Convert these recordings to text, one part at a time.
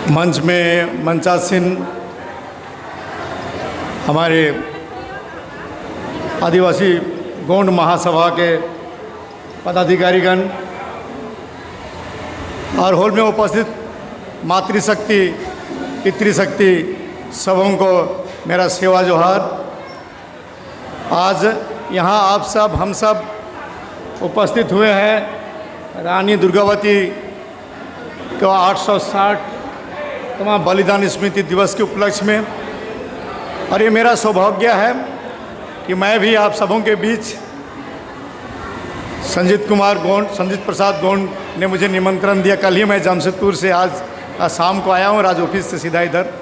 मंच में मंचासीन हमारे आदिवासी गोंड महासभा के पदाधिकारीगण और हॉल में उपस्थित मातृशक्ति पितृशक्ति सबों को मेरा सेवा जोहार। आज यहाँ आप सब हम सब उपस्थित हुए हैं रानी दुर्गावती का 860वां बलिदान स्मृति दिवस के उपलक्ष्य में, और ये मेरा सौभाग्य है कि मैं भी आप सबों के बीच संजीत प्रसाद गोंड ने मुझे निमंत्रण दिया। कल ही मैं जमशेदपुर से आज शाम को आया हूँ, राज ऑफिस से सीधा इधर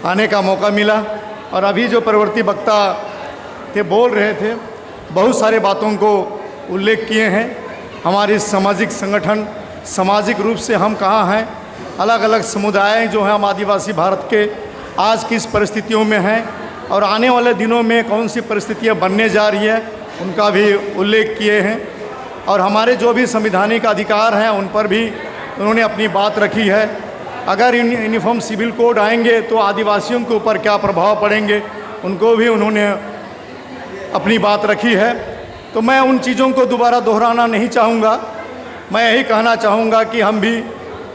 आने का मौका मिला। और अभी जो प्रवर्ती वक्ता थे बोल रहे थे, बहुत सारे बातों को उल्लेख किए हैं। हमारी सामाजिक संगठन, सामाजिक रूप से हम कहाँ हैं, अलग अलग समुदाय जो हैं हम आदिवासी भारत के आज किस परिस्थितियों में हैं और आने वाले दिनों में कौन सी परिस्थितियाँ बनने जा रही है, उनका भी उल्लेख किए हैं। और हमारे जो भी संवैधानिक अधिकार हैं उन पर भी उन्होंने अपनी बात रखी है। अगर यूनिफॉर्म सिविल कोड आएंगे तो आदिवासियों के ऊपर क्या प्रभाव पड़ेंगे, उनको भी उन्होंने अपनी बात रखी है। तो मैं उन चीज़ों को दोबारा दोहराना नहीं चाहूँगा। मैं यही कहना चाहूँगा कि हम भी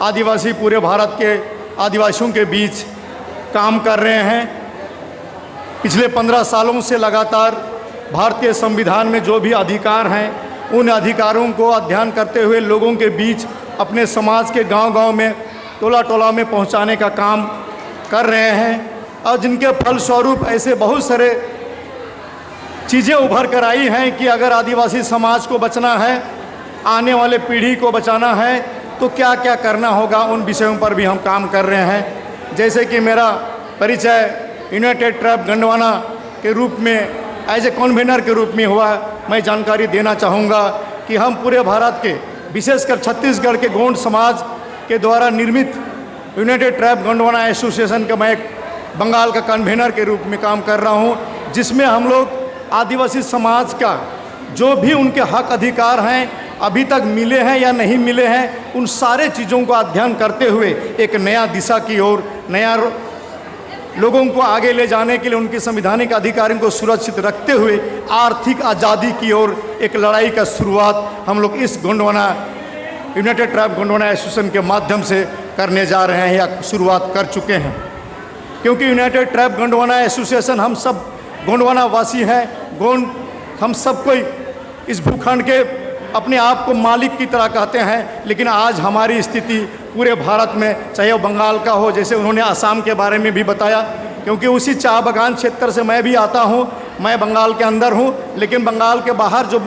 आदिवासी पूरे भारत के आदिवासियों के बीच काम कर रहे हैं। पिछले 15 सालों से लगातार भारतीय संविधान में जो भी अधिकार हैं उन अधिकारों को अध्ययन करते हुए लोगों के बीच अपने समाज के गांव-गांव में, टोला-टोला में पहुंचाने का काम कर रहे हैं। और जिनके फलस्वरूप ऐसे बहुत सारे चीज़ें उभर कर आई हैं कि अगर आदिवासी समाज को बचना है, आने वाले पीढ़ी को बचाना है, तो क्या क्या करना होगा, उन विषयों पर भी हम काम कर रहे हैं। जैसे कि मेरा परिचय यूनाइटेड ट्राइब गंडवाना के रूप में एज ए कन्वीनर के रूप में हुआ। मैं जानकारी देना चाहूँगा कि हम पूरे भारत के, विशेषकर छत्तीसगढ़ के गोंड समाज के द्वारा निर्मित यूनाइटेड ट्राइब गंडवाना एसोसिएशन का मैं एक बंगाल का कन्वीनर के रूप में काम कर रहा हूँ, जिसमें हम लोग आदिवासी समाज का जो भी उनके हक अधिकार हैं अभी तक मिले हैं या नहीं मिले हैं, उन सारे चीज़ों को अध्ययन करते हुए एक नया दिशा की ओर, नया लोगों को आगे ले जाने के लिए उनके संवैधानिक अधिकारों को सुरक्षित रखते हुए आर्थिक आज़ादी की ओर एक लड़ाई का शुरुआत हम लोग इस Gondwana United tribe Gondwana association के माध्यम से करने जा रहे हैं या शुरुआत कर चुके हैं। क्योंकि यूनाइटेड ट्राइब गोंडवाना एसोसिएशन हम सब गोंडवाना वासी हैं, गोंड हम सब कोई इस भूखंड के अपने आप को मालिक की तरह कहते हैं। लेकिन आज हमारी स्थिति पूरे भारत में, चाहे वो बंगाल का हो, जैसे उन्होंने असम के बारे में भी बताया, क्योंकि उसी चाय बागान क्षेत्र से मैं भी आता हूँ। मैं बंगाल के अंदर हूँ, लेकिन बंगाल के बाहर जो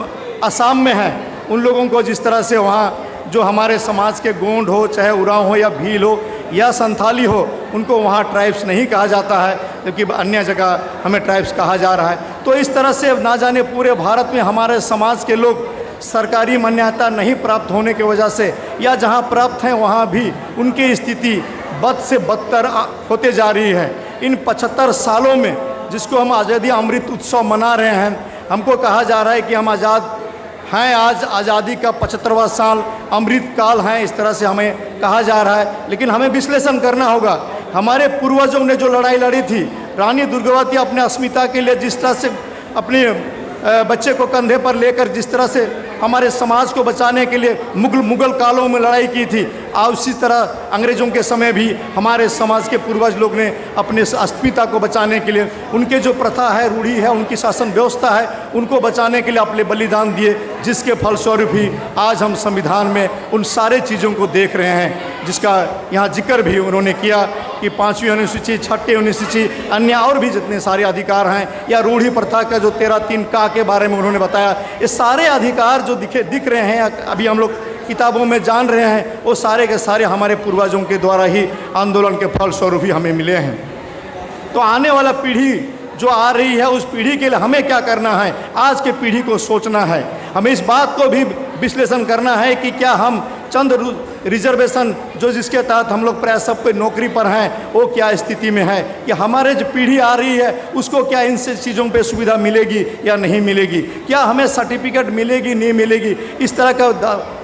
असम में है, उन लोगों को जिस तरह से वहाँ जो हमारे समाज के गोंड हो, चाहे उरांव हो या भील हो या संथाली हो, उनको वहाँ ट्राइब्स नहीं कहा जाता है, जबकि अन्य जगह हमें ट्राइब्स कहा जा रहा है। तो इस तरह से ना जाने पूरे भारत में हमारे समाज के लोग सरकारी मान्यता नहीं प्राप्त होने की वजह से, या जहाँ प्राप्त हैं वहाँ भी उनकी स्थिति बद से बदतर होते जा रही है। इन 75 सालों में जिसको हम आज़ादी अमृत उत्सव मना रहे हैं, हमको कहा जा रहा है कि हम आज़ाद हैं, आज आज़ादी का 75वां साल अमृत काल है, इस तरह से हमें कहा जा रहा है। लेकिन हमें विश्लेषण करना होगा, हमारे पूर्वजों ने जो लड़ाई लड़ी थी, रानी दुर्गावती अपने अस्मिता के लिए जिस तरह से अपने बच्चे को कंधे पर लेकर जिस तरह से हमारे समाज को बचाने के लिए मुगल कालों में लड़ाई की थी, और उसी तरह अंग्रेज़ों के समय भी हमारे समाज के पूर्वज लोग ने अपने अस्मिता को बचाने के लिए, उनके जो प्रथा है, रूढ़ी है, उनकी शासन व्यवस्था है, उनको बचाने के लिए अपने बलिदान दिए, जिसके फलस्वरूप ही आज हम संविधान में उन सारे चीज़ों को देख रहे हैं, जिसका यहाँ जिक्र भी उन्होंने किया कि 5वीं अनुसूची, 6ठी अनुसूची, अन्य और भी जितने सारे अधिकार हैं, या रूढ़ी प्रथा का जो 13(3) का के बारे में उन्होंने बताया। ये सारे अधिकार जो दिख रहे हैं, अभी हम लोग किताबों में जान रहे हैं, वो सारे के सारे हमारे पूर्वजों के द्वारा ही आंदोलन के फलस्वरूप ही हमें मिले हैं। तो आने वाला पीढ़ी जो आ रही है, उस पीढ़ी के लिए हमें क्या करना है, आज के पीढ़ी को सोचना है। हमें इस बात को भी विश्लेषण करना है कि क्या हम चंद रिजर्वेशन जो जिसके तहत हम लोग प्राय सब कोई नौकरी पर हैं, वो क्या स्थिति में है, कि हमारे जो पीढ़ी आ रही है उसको क्या इन चीज़ों पे सुविधा मिलेगी या नहीं मिलेगी, क्या हमें सर्टिफिकेट मिलेगी नहीं मिलेगी। इस तरह का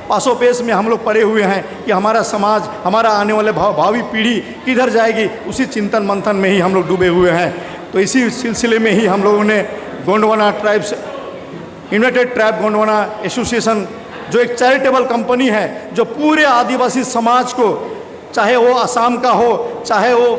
पासोपेश में हम लोग पड़े हुए हैं कि हमारा समाज, हमारा आने वाले भावी पीढ़ी किधर जाएगी, उसी चिंतन मंथन में ही हम लोग डूबे हुए हैं। तो इसी सिलसिले में ही हम लोगों ने Gondwana tribes United tribe Gondwana association, जो एक चैरिटेबल कंपनी है, जो पूरे आदिवासी समाज को, चाहे वो असम का हो, चाहे वो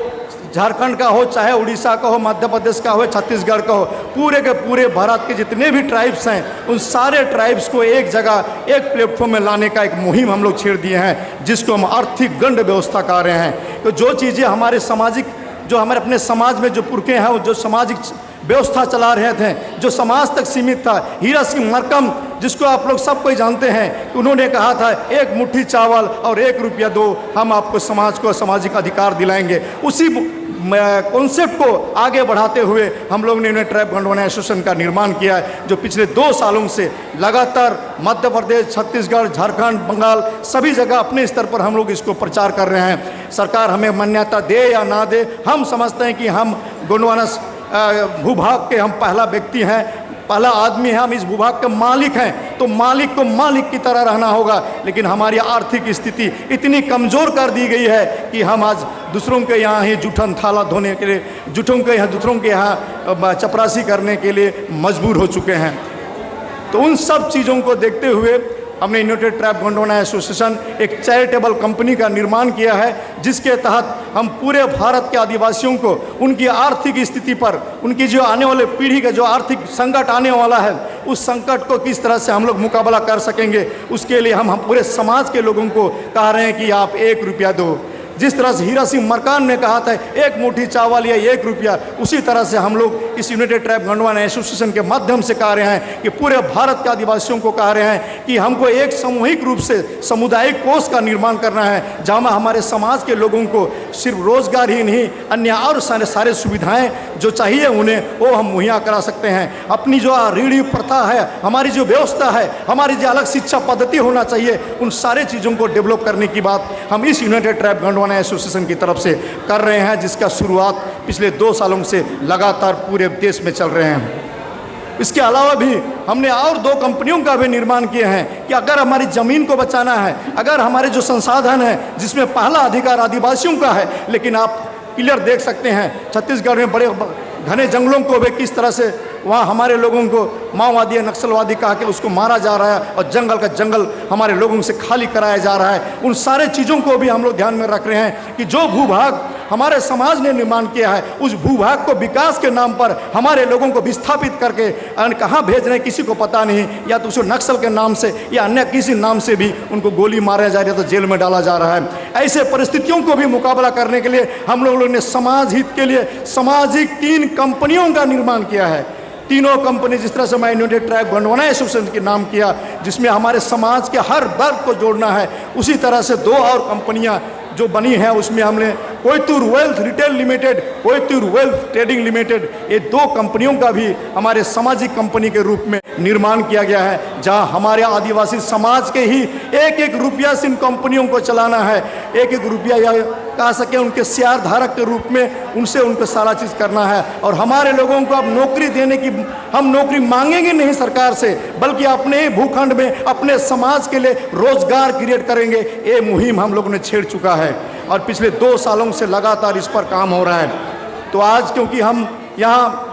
झारखंड का हो, चाहे उड़ीसा का हो, मध्य प्रदेश का हो, छत्तीसगढ़ का हो, पूरे के पूरे भारत के जितने भी ट्राइब्स हैं, उन सारे ट्राइब्स को एक जगह, एक प्लेटफॉर्म में लाने का एक मुहिम हम लोग छेड़ दिए हैं, जिसको हम आर्थिक गंड व्यवस्था कह रहे हैं। तो जो चीज़ें हमारे सामाजिक, जो हमारे अपने समाज में जो पुरखे हैं, वो जो सामाजिक व्यवस्था चला रहे थे, जो समाज तक सीमित था, हीरा सिंह मरकम, जिसको आप लोग सब कोई जानते हैं, उन्होंने कहा था एक मुट्ठी चावल और 1 रुपया दो, हम आपको समाज को सामाजिक अधिकार दिलाएंगे। उसी कॉन्सेप्ट को आगे बढ़ाते हुए हम लोग ने यूनाइटेड ट्राइब गोंडवाना एसोसिएशन का निर्माण किया है, जो पिछले 2 सालों से लगातार मध्य प्रदेश, छत्तीसगढ़, झारखंड, बंगाल, सभी जगह अपने स्तर पर हम लोग इसको प्रचार कर रहे हैं। सरकार हमें मान्यता दे या ना दे, हम समझते हैं कि हम गोंडवाना भूभाग के हम पहला व्यक्ति हैं, पहला आदमी है, हम इस भूभाग के मालिक हैं, तो मालिक को मालिक की तरह रहना होगा। लेकिन हमारी आर्थिक स्थिति इतनी कमज़ोर कर दी गई है कि हम आज दूसरों के यहाँ ही जूठन थाला धोने के लिए, दूसरों के यहाँ चपरासी करने के लिए मजबूर हो चुके हैं। तो उन सब चीज़ों को देखते हुए हमने यूनाइटेड ट्राइब गोंडवाना एसोसिएशन एक चैरिटेबल कंपनी का निर्माण किया है, जिसके तहत हम पूरे भारत के आदिवासियों को उनकी आर्थिक स्थिति पर, उनकी जो आने वाले पीढ़ी का जो आर्थिक संकट आने वाला है, उस संकट को किस तरह से हम लोग मुकाबला कर सकेंगे, उसके लिए हम पूरे समाज के लोगों को कह रहे हैं कि आप 1 रुपया दो। जिस तरह से हीरा सिंह मरकाम ने कहा था 1 मुट्ठी चावल या 1 रुपया, उसी तरह से हम लोग इस यूनाइटेड ट्राइब गोंडवाना एसोसिएशन के माध्यम से कह रहे हैं कि पूरे भारत के आदिवासियों को कह रहे हैं कि हमको एक सामूहिक रूप से सामुदायिक कोष का निर्माण करना है, जहाँ हमारे समाज के लोगों को सिर्फ रोजगार ही नहीं, अन्य और सारे सुविधाएँ जो चाहिए उन्हें वो हम मुहैया करा सकते हैं। अपनी जो रीढ़ी प्रथा है, हमारी जो व्यवस्था है, हमारी जो अलग शिक्षा पद्धति होना चाहिए, उन सारे चीज़ों को डेवलप करने की बात हम इस यूनाइटेड ट्राइब गोंडवाना एसोसिएशन की तरफ से कर रहे हैं, जिसका शुरुआत पिछले 2 सालों से लगातार पूरे देश में चल रहे हैं। इसके अलावा भी हमने और 2 कंपनियों का भी निर्माण किए हैं कि अगर हमारी ज़मीन को बचाना है, अगर हमारे जो संसाधन हैं, जिसमें पहला अधिकार आदिवासियों का है, लेकिन आप क्लियर देख सकते हैं छत्तीसगढ़ में बड़े घने जंगलों को भी किस तरह से वहाँ हमारे लोगों को माओवादी नक्सलवादी कहा के उसको मारा जा रहा है, और जंगल का जंगल हमारे लोगों से खाली कराया जा रहा है। उन सारे चीज़ों को भी हम लोग ध्यान में रख रहे हैं कि जो भूभाग हमारे समाज ने निर्माण किया है, उस भूभाग को विकास के नाम पर हमारे लोगों को विस्थापित करके कहाँ भेज रहे हैं किसी को पता नहीं, या तो उसको नक्सल के नाम से या अन्य किसी नाम से भी उनको गोली मारा जा रहा है, तो जेल में डाला जा रहा है। ऐसे परिस्थितियों को भी मुकाबला करने के लिए हम लोगों ने समाज हित के लिए सामाजिक 3 कंपनियों का निर्माण किया है। तीनों कंपनी, जिस तरह से मैं यूनाइटेड ट्राइब गोंडवाना एसोसिएशन के नाम किया, जिसमें हमारे समाज के हर वर्ग को जोड़ना है, उसी तरह से 2 और कंपनियां जो बनी है, उसमें हमने Koytur wealth retail limited, Koytur wealth trading limited, ये 2 कंपनियों का भी हमारे सामाजिक कंपनी के रूप में निर्माण किया गया है, जहां हमारे आदिवासी समाज के ही 1-1 रुपया से इन कंपनियों को चलाना है। 1-1 रुपया या कह सके उनके शेयर धारक के रूप में उनसे उनको सारा चीज़ करना है। और हमारे लोगों को अब नौकरी देने की, हम नौकरी मांगेंगे नहीं सरकार से, बल्कि अपने ही भूखंड में अपने समाज के लिए रोजगार क्रिएट करेंगे। ये मुहिम हम लोगों ने छेड़ चुका है और पिछले 2 सालों से लगातार इस पर काम हो रहा है। तो आज क्योंकि हम यहाँ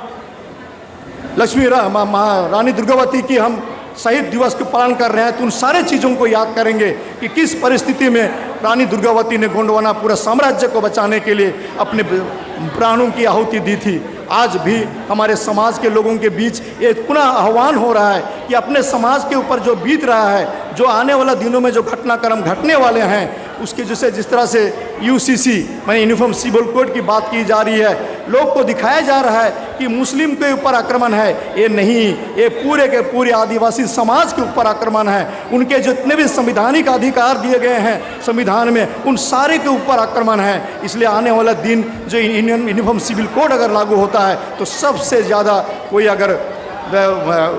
लक्ष्मी रानी दुर्गावती की हम शहीद दिवस को पालन कर रहे हैं, तो उन सारे चीज़ों को याद करेंगे कि किस परिस्थिति में रानी दुर्गावती ने गोंडवाना पूरा साम्राज्य को बचाने के लिए अपने प्राणों की आहुति दी थी। आज भी हमारे समाज के लोगों के बीच एक पुनः आह्वान हो रहा है कि अपने समाज के ऊपर जो बीत रहा है, जो आने वाला दिनों में जो घटनाक्रम घटने वाले हैं, उसके जैसे जिस तरह से यूसीसी माने यूनिफॉर्म सिविल कोड की बात की जा रही है, लोग को दिखाया जा रहा है कि मुस्लिम के ऊपर आक्रमण है। ये नहीं, ये पूरे के पूरे आदिवासी समाज के ऊपर आक्रमण है। उनके जितने भी संवैधानिक अधिकार दिए गए हैं संविधान में, उन सारे के ऊपर आक्रमण है। इसलिए आने वाला दिन जो यूनिफॉर्म सिविल कोड अगर लागू होता है, तो सबसे ज़्यादा कोई अगर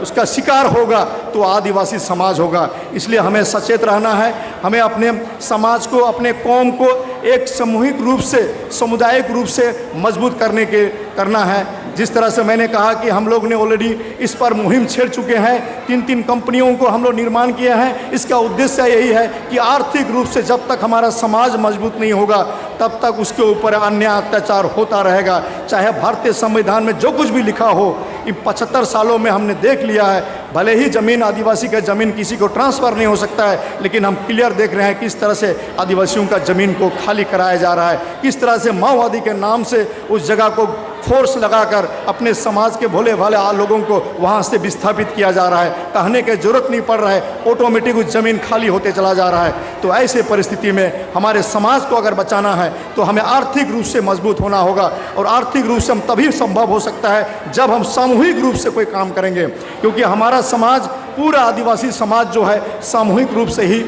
उसका शिकार होगा तो आदिवासी समाज होगा। इसलिए हमें सचेत रहना है। हमें अपने समाज को, अपने कौम को एक सामूहिक रूप से, सामुदायिक रूप से मजबूत करना है। जिस तरह से मैंने कहा कि हम लोग ने ऑलरेडी इस पर मुहिम छेड़ चुके हैं, 3 कंपनियों को हम लोग निर्माण किए हैं। इसका उद्देश्य यही है कि आर्थिक रूप से जब तक हमारा समाज मजबूत नहीं होगा तब तक उसके ऊपर अन्याय अत्याचार होता रहेगा। चाहे भारतीय संविधान में जो कुछ भी लिखा हो, इन 75 सालों में हमने देख लिया है। भले ही ज़मीन, आदिवासी का ज़मीन किसी को ट्रांसफ़र नहीं हो सकता है, लेकिन हम क्लियर देख रहे हैं किस तरह से आदिवासियों का ज़मीन को खाली कराया जा रहा है, किस तरह से माओवादी के नाम से उस जगह को फोर्स लगाकर अपने समाज के भोले भाले लोगों को वहाँ से विस्थापित किया जा रहा है। कहने की ज़रूरत नहीं पड़ रहा है, ऑटोमेटिक उस ज़मीन खाली होते चला जा रहा है। तो ऐसे परिस्थिति में हमारे समाज को अगर बचाना है तो हमें आर्थिक रूप से मजबूत होना होगा, और आर्थिक रूप से हम तभी संभव हो सकता है जब हम सामूहिक रूप से कोई काम करेंगे। क्योंकि हमारा समाज, पूरा आदिवासी समाज जो है, सामूहिक रूप से ही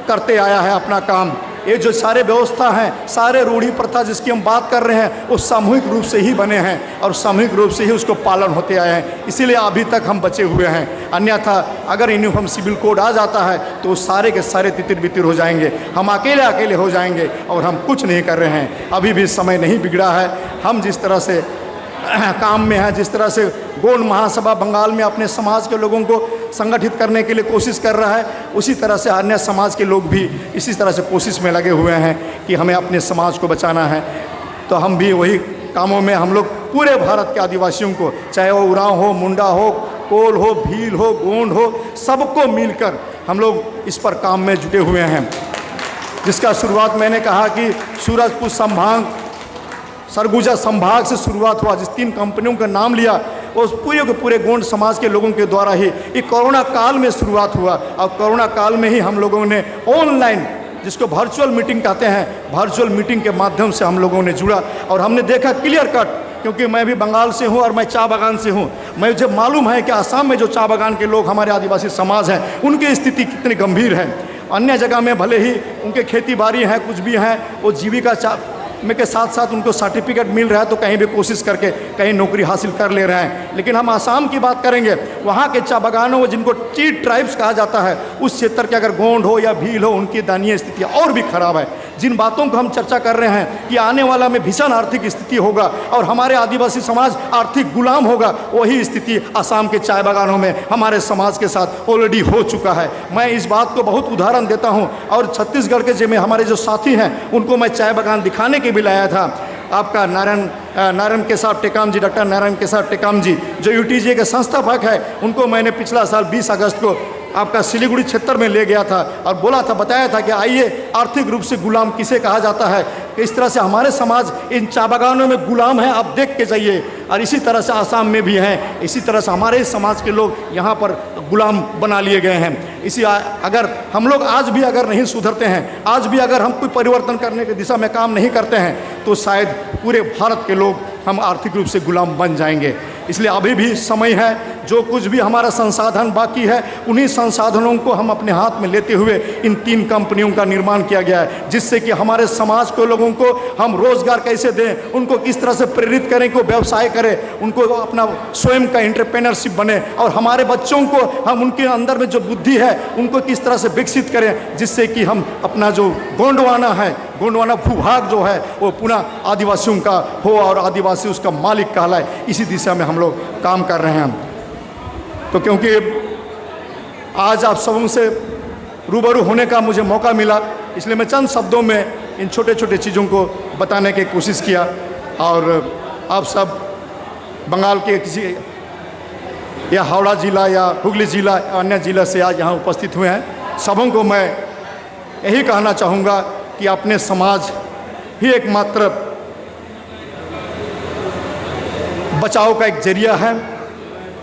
करते आया है अपना काम। ये जो सारे व्यवस्था हैं, सारे रूढ़ी प्रथा जिसकी हम बात कर रहे हैं, वो सामूहिक रूप से ही बने हैं और सामूहिक रूप से ही उसको पालन होते आए हैं। इसीलिए अभी तक हम बचे हुए हैं। अन्यथा अगर यूनिफॉर्म सिविल कोड आ जाता है तो सारे के सारे तितिर बितिर हो जाएंगे, हम अकेले अकेले हो जाएंगे और हम कुछ नहीं कर रहे हैं। अभी भी समय नहीं बिगड़ा है। हम जिस तरह से काम में है, जिस तरह से गोंड महासभा बंगाल में अपने समाज के लोगों को संगठित करने के लिए कोशिश कर रहा है, उसी तरह से अन्य समाज के लोग भी इसी तरह से कोशिश में लगे हुए हैं कि हमें अपने समाज को बचाना है। तो हम भी वही कामों में, हम लोग पूरे भारत के आदिवासियों को, चाहे वो उरांव हो, मुंडा हो, कोल हो, भील हो, गोंड हो, सबको मिलकर हम लोग इस पर काम में जुटे हुए हैं। जिसका शुरुआत मैंने कहा कि सूरजपुर संभाग, सरगुजा संभाग से शुरुआत हुआ। जिस 3 कंपनियों का नाम लिया वो पूरे के पूरे गोंड समाज के लोगों के द्वारा ही ये कोरोना काल में शुरुआत हुआ। और कोरोना काल में ही हम लोगों ने ऑनलाइन, जिसको वर्चुअल मीटिंग कहते हैं, वर्चुअल मीटिंग के माध्यम से हम लोगों ने जुड़ा और हमने देखा क्लियर कट, क्योंकि मैं भी बंगाल से हूँ और मैं चाय बागान से हूँ। मुझे मालूम है कि असम में जो चाय बागान के लोग, हमारे आदिवासी समाज हैं, उनकी स्थिति कितनी गंभीर है। अन्य जगह में भले ही उनके खेती बाड़ी हैं, कुछ भी हैं, वो जीविका में के साथ साथ उनको सर्टिफिकेट मिल रहा है तो कहीं भी कोशिश करके कहीं नौकरी हासिल कर ले रहे हैं। लेकिन हम आसाम की बात करेंगे, वहाँ के चाय बागानों, जिनको टी ट्राइब्स कहा जाता है, उस क्षेत्र के अगर गोंड हो या भील हो, उनकी दयनीय स्थिति और भी खराब है। जिन बातों को हम चर्चा कर रहे हैं कि आने वाला में भीषण आर्थिक स्थिति होगा और हमारे आदिवासी समाज आर्थिक गुलाम होगा, वही स्थिति आसाम के चाय बागानों में हमारे समाज के साथ ऑलरेडी हो चुका है। मैं इस बात को बहुत उदाहरण देता हूं और छत्तीसगढ़ के जो हमारे जो साथी हैं उनको मैं चाय बागान दिखाने के भी लाया था। आपका नारायण केशव टेकाम जी, डॉक्टर नारायण केशव टेकाम जी, जो यूटीजे के संस्थापक है, उनको मैंने पिछला साल 20 अगस्त को आपका सिलीगुड़ी क्षेत्र में ले गया था और बोला था, बताया था कि आइए आर्थिक रूप से गुलाम किसे कहा जाता है, कि इस तरह से हमारे समाज इन चाय बागानों में गुलाम है, आप देख के जाइए। और इसी तरह से आसाम में भी हैं, इसी तरह से हमारे समाज के लोग यहाँ पर गुलाम बना लिए गए हैं। अगर हम लोग आज भी अगर नहीं सुधरते हैं, आज भी अगर हम कोई परिवर्तन करने की दिशा में काम नहीं करते हैं, तो शायद पूरे भारत के लोग हम आर्थिक रूप से गुलाम बन जाएंगे। इसलिए अभी भी समय है, जो कुछ भी हमारा संसाधन बाकी है, उन्हीं संसाधनों को हम अपने हाथ में लेते हुए इन 3 कंपनियों का निर्माण किया गया है, जिससे कि हमारे समाज के लोगों को हम रोजगार कैसे दें, उनको किस तरह से प्रेरित करें कि व्यवसाय करें, उनको अपना स्वयं का एंटरप्रेन्योरशिप बने, और हमारे बच्चों को हम उनके अंदर में जो बुद्धि है उनको किस तरह से विकसित करें, जिससे कि हम अपना जो गोंडवाना है, गोंडवाना भूभाग जो है वो पुनः आदिवासियों का हो और आदिवासी उसका मालिक कहलाए। इसी दिशा में हम लोग काम कर रहे हैं। तो क्योंकि आज आप सबों से रूबरू होने का मुझे मौका मिला, इसलिए मैं चंद शब्दों में इन छोटे छोटे चीज़ों को बताने की कोशिश किया। और आप सब बंगाल के किसी या हावड़ा जिला या हुगली जिला या अन्य जिला से आज यहाँ उपस्थित हुए हैं, सबों को मैं यही कहना चाहूँगा कि अपने समाज ही एकमात्र बचाव का एक जरिया है,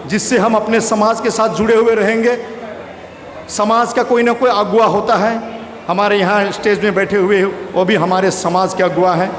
जिससे हम अपने समाज के साथ जुड़े हुए रहेंगे। समाज का कोई ना कोई अगुवा होता है, हमारे यहाँ स्टेज में बैठे हुए वो भी हमारे समाज के अगुवा हैं।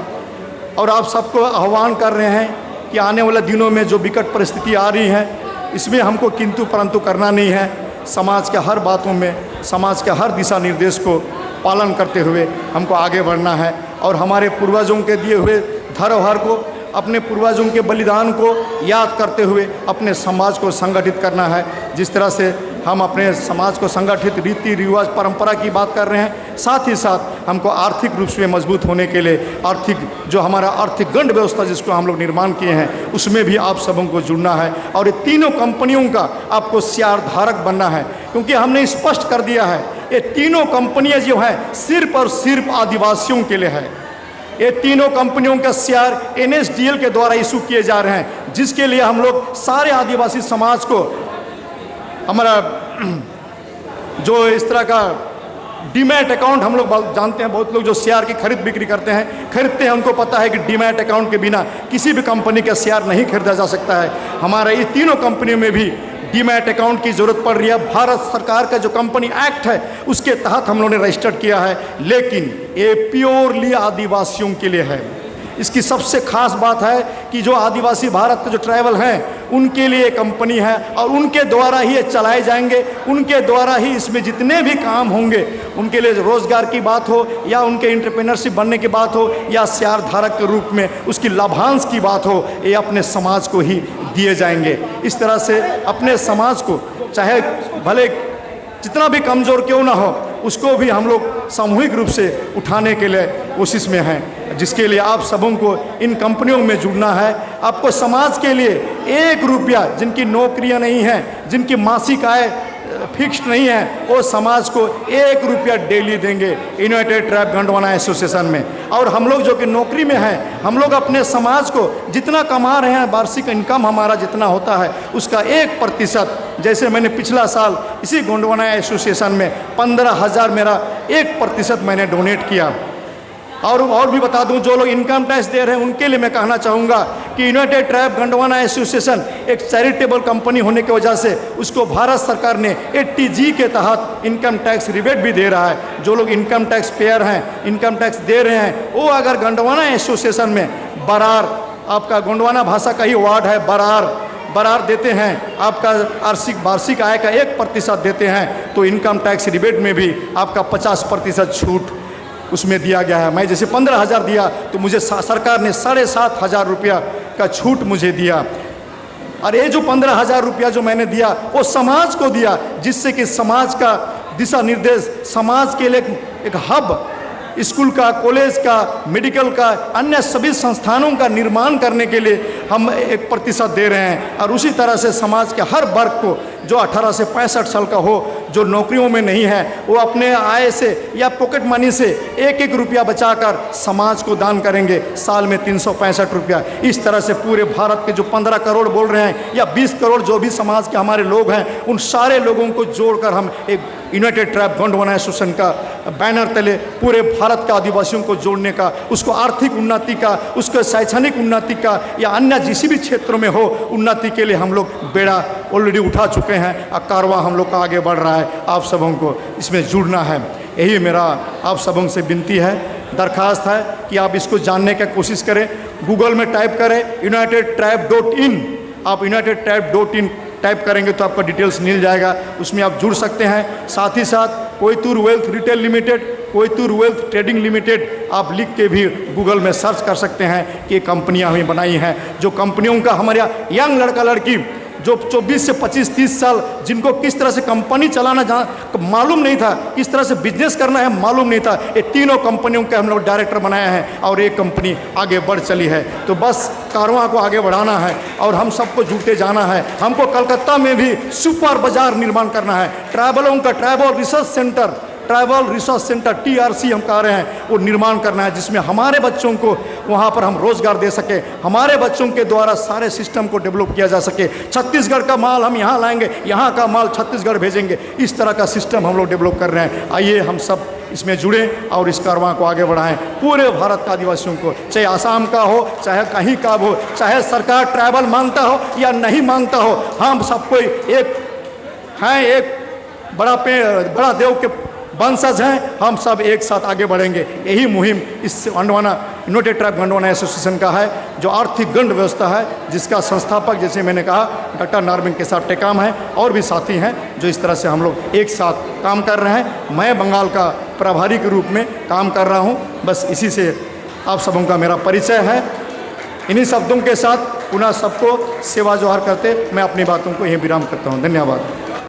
और आप सबको आह्वान कर रहे हैं कि आने वाले दिनों में जो विकट परिस्थिति आ रही है, इसमें हमको किंतु परंतु करना नहीं है। समाज के हर बातों में, समाज के हर दिशा निर्देश को पालन करते हुए हमको आगे बढ़ना है और हमारे पूर्वजों के दिए हुए धरोहर को अपने पूर्वजों के बलिदान को याद करते हुए अपने समाज को संगठित करना है। जिस तरह से हम अपने समाज को संगठित रीति रिवाज परंपरा की बात कर रहे हैं, साथ ही साथ हमको आर्थिक रूप से मजबूत होने के लिए आर्थिक जो हमारा आर्थिक गंड व्यवस्था जिसको हम लोग निर्माण किए हैं उसमें भी आप सबों को जुड़ना है। और ये तीनों कंपनियों का आपको शेयर धारक बनना है, क्योंकि हमने स्पष्ट कर दिया है ये तीनों कंपनियां जो हैं सिर्फ और सिर्फ आदिवासियों के लिए है। ये तीनों कंपनियों का शेयर NSDL के द्वारा इशू किए जा रहे हैं, जिसके लिए हम लोग सारे आदिवासी समाज को हमारा जो इस तरह का डीमैट अकाउंट हम लोग जानते हैं, बहुत लोग जो शेयर की खरीद बिक्री खरीदते हैं उनको पता है कि डीमैट अकाउंट के बिना किसी भी कंपनी का शेयर नहीं खरीदा जा सकता है। हमारा ये तीनों कंपनियों में भी डीमैट अकाउंट की ज़रूरत पड़ रही है। भारत सरकार का जो कंपनी एक्ट है उसके तहत हम लोगों ने रजिस्टर्ड किया है, लेकिन ये प्योरली आदिवासियों के लिए है। इसकी सबसे खास बात है कि जो आदिवासी भारत के जो ट्राइबल हैं उनके लिए कंपनी है और उनके द्वारा ही ये चलाए जाएंगे, उनके द्वारा ही इसमें जितने भी काम होंगे, उनके लिए रोज़गार की बात हो या उनके एंटरप्रेन्योरशिप बनने की बात हो या शेयर धारक के रूप में उसकी लाभांश की बात हो, ये अपने समाज को ही दिए जाएंगे। इस तरह से अपने समाज को चाहे भले जितना भी कमज़ोर क्यों ना हो उसको भी हम लोग सामूहिक रूप से उठाने के लिए कोशिश में हैं, जिसके लिए आप सबों को इन कंपनियों में जुड़ना है। आपको समाज के लिए 1 रुपया, जिनकी नौकरियां नहीं हैं, जिनकी मासिक आय फिक्स्ड नहीं है, वो समाज को 1 रुपया डेली देंगे यूनाइटेड ट्राइब गोंडवाना एसोसिएशन में। और हम लोग जो कि नौकरी में हैं, हम लोग अपने समाज को जितना कमा रहे हैं, वार्षिक इनकम हमारा जितना होता है उसका 1%, जैसे मैंने पिछला साल इसी गोंडवाना एसोसिएशन में 15,000 मेरा 1% मैंने डोनेट किया। और भी बता दूं, जो लोग इनकम टैक्स दे रहे हैं उनके लिए मैं कहना चाहूँगा कि यूनाइटेड ट्राइब गोंडवाना एसोसिएशन एक चैरिटेबल कंपनी होने की वजह से उसको भारत सरकार ने 80G के तहत इनकम टैक्स रिबेट भी दे रहा है। जो लोग इनकम टैक्स पेयर हैं, इनकम टैक्स दे रहे हैं, वो अगर गोंडवाना एसोसिएशन में बरार, आपका गोंडवाना भाषा का ही वार्ड है बरार देते हैं, आपका वार्षिक आय का 1% देते हैं, तो इनकम टैक्स रिबेट में भी आपका 50% छूट उसमें दिया गया है। मैं जैसे 15,000 दिया तो मुझे सरकार ने 7,500 रुपया का छूट मुझे दिया। और ये जो 15,000 रुपया जो मैंने दिया वो समाज को दिया, जिससे कि समाज का दिशा निर्देश, समाज के लिए एक हब, स्कूल का, कॉलेज का, मेडिकल का, अन्य सभी संस्थानों का निर्माण करने के लिए हम 1% दे रहे हैं। और उसी तरह से समाज के हर वर्ग को जो 18 से 65 साल का हो, जो नौकरियों में नहीं है, वो अपने आय से या पॉकेट मनी से 1-1 रुपया बचाकर समाज को दान करेंगे, साल में 365 रुपया। इस तरह से पूरे भारत के जो 15 करोड़ बोल रहे हैं या 20 करोड़ जो भी समाज के हमारे लोग हैं, उन सारे लोगों को जोड़कर हम एक यूनाइटेड ट्राइब गोंडवाना एसोसिएशन का बैनर तले पूरे भारत के आदिवासियों को जोड़ने का, उसको आर्थिक उन्नति का, उसको शैक्षणिक उन्नति का या अन्य जिस भी क्षेत्रों में हो उन्नति के लिए हम लोग बेड़ा ऑलरेडी उठा चुके हैं और कारवां हम लोग का आगे बढ़ रहा है। आप सबों को इसमें जुड़ना है, यही मेरा आप सबों से विनती है, दरख्वास्त है कि आप इसको जानने की कोशिश करें। गूगल में टाइप करें unitedtribe.in, आप unitedtribe.in टाइप करेंगे तो आपका डिटेल्स मिल जाएगा, उसमें आप जुड़ सकते हैं। साथ ही साथ Koitur wealth retail limited, Koitur wealth trading limited आप लिख के भी गूगल में सर्च कर सकते हैं कि ये कंपनियां हमें बनाई हैं। जो कंपनियों का हमारे यंग लड़का लड़की जो 24 से 25-30 साल, जिनको किस तरह से कंपनी चलाना मालूम नहीं था, किस तरह से बिजनेस करना है मालूम नहीं था, ये तीनों कंपनियों के हम लोग डायरेक्टर बनाया है और ये कंपनी आगे बढ़ चली है। तो बस कारवां को आगे बढ़ाना है और हम सबको जुटते जाना है। हमको कलकत्ता में भी सुपर बाजार निर्माण करना है, ट्राइबलों का ट्राइबल रिसर्च सेंटर TRC हम कह रहे हैं, वो निर्माण करना है, जिसमें हमारे बच्चों को वहाँ पर हम रोज़गार दे सके, हमारे बच्चों के द्वारा सारे सिस्टम को डेवलप किया जा सके। छत्तीसगढ़ का माल हम यहाँ लाएंगे, यहाँ का माल छत्तीसगढ़ भेजेंगे, इस तरह का सिस्टम हम लोग डेवलप कर रहे हैं। आइए हम सब इसमें जुड़ें और इस कारवां को आगे बढ़ाएं। पूरे भारत का आदिवासियों को, चाहे आसाम का हो, चाहे कहीं का हो, चाहे सरकार ट्राइबल मानता हो या नहीं मानता हो, हम सबको एक हैं, एक बड़ा देव के वंशज हैं, हम सब एक साथ आगे बढ़ेंगे। यही मुहिम इस यूनाइटेड ट्राइब गोंडवाना एसोसिएशन का है, जो आर्थिक गंड व्यवस्था है, जिसका संस्थापक जैसे मैंने कहा डॉक्टर नारबिन केसाब टेकाम है, और भी साथी हैं जो इस तरह से हम लोग एक साथ काम कर रहे हैं। मैं बंगाल का प्रभारी के रूप में काम कर रहा हूँ। बस इसी से आप सबों का मेरा परिचय है। इन्हीं शब्दों के साथ पुनः सबको सेवा जोहार करते मैं अपनी बातों को यहीं विराम करता हूँ। धन्यवाद।